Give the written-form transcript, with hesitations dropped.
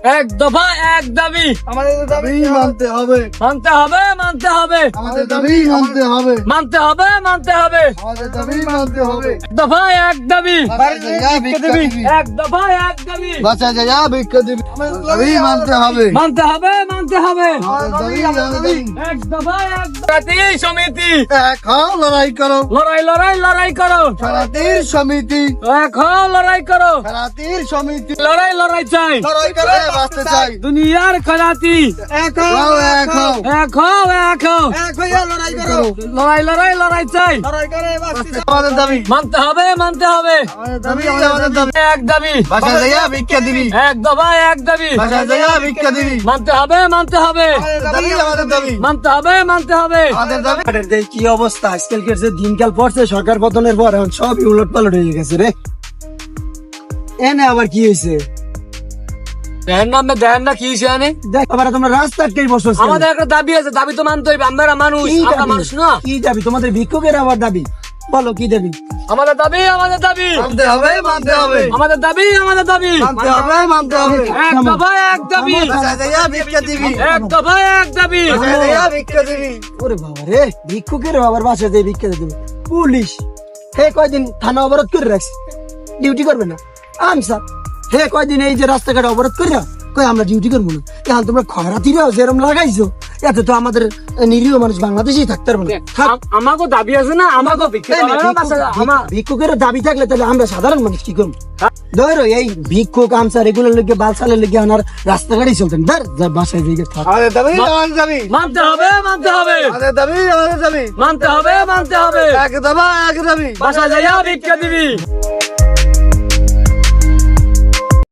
এক দফা এক দাবি, আমাদের দাবি মানতে হবে, মানতে হবে, মানতে হবে, আমাদের দাবি মানতে হবে, মানতে হবে, মানতে হবে। আমাদের দাবি মানতে হবে। এক দফা এক দাবি, বাড়িতে যা ভিক্ষা দিবি, এক দফা এক দাবি, বাসায় যা ভিক্ষা দিবি, আমাদের দাবি মানতে হবে, মানতে হবে, মানতে হবে। আমাদের দাবি মানতে হবে। এক দফা এক জাতি সমিতি, এক হও, লড়াই করো, লড়াই লড়াই লড়াই করো, সারাতির সমিতি, এক হও, লড়াই করো, সারাতির সমিতি, লড়াই লড়াই চাই, লড়াই করে বাঁচতে চাই। দুনিয়ার খরাতি, এক হও, এক হও, এক হও, এক হও, এক হইয়া লড়াই করো, লড়াই লড়াই লড়াই চাই, লড়াই করে বাঁচতে চাই। আমাদের দাবি, মানতে হবে, মানতে হবে। আমাদের দাবি, আমাদের দাবি। এক দাবি, বাসায় যা ভিক্ষা দিবি, এক দফা এক দাবি, বাসায় যা ভিক্ষা দিবি, মানতে হবে, মানতে হবে, আমাদের দাবি, আমাদের দাবি, মানতে হবে, মানতে হবে। আমাদের দাবি। কি অবস্থা আজকালকার যে দিনকাল পড়ছে সরকার পতনের পর এখন সবই উলট পালট হয়ে গেছে রে। এনে আবার কি হয়েছে দেন না দেন না কি জানে, দেখ আবার তোমরা রাস্তা আটকে বসছো কেন? আমাদের একটা দাবি আছে, দাবি তো মানতে হবে। আমরা মানুষ, কি আমরা দাবি? মানুষ না। কি দাবি তোমাদের ভিক্ষুকের আবার দাবি? বলো কি দাবি? আমাদের দাবি, আমাদের দাবি, মানতে হবে, মানতে হবে, আমাদের দাবি, আমাদের দাবি। মানতে হবে, মানতে হবে। এক দফা এক দাবি, বাসায় যা ভিক্ষা দিবি, এক দফা এক দাবি। বাসায় যা ভিক্ষা দিবি, ওরে বাবা রে, ভিক্ষুকের আবার বাসায় যে ভিক্ষা দেবে পুলিশ। হে কয়দিন থানা অবরোধ করে রাখছে, ডিউটি করবে না। আনসার হে কয়দিন এই যে রাস্তাঘাট অবরোধ করে কই আমরা ডিউটি করবো না। এখন তোমরা খরাতিরাও যেরকম লাগাইছো, এতে তো আমাদের নিরীহ মানুষ বাংলাদেশেই থাকতে পারবো না। থাক। আমাকে দাবি আছে না, আমাকে ভিক্ষা এই না, দেওয়ার বাসা- আমা- ভিক্ষুকের দাবি থাকলে তাহলে আমরা সাধারণ মানুষ কি করবো? ধরো এই ভিক্ষুক আমসার এগুলোর লেগে বালসালের লেগে আমার রাস্তাঘাটেই চলতেন, ধর যা বাসায় দিকে থাক। আমাদের দাবি, আমাদের দাবি, মানতে হবে, মানতে হবে, আমাদের দাবি, আমাদের দাবি, মানতে হবে, মানতে হবে। এক দফা এক দাবি। বাসা যাইয়া ভিক্ষা দিবি।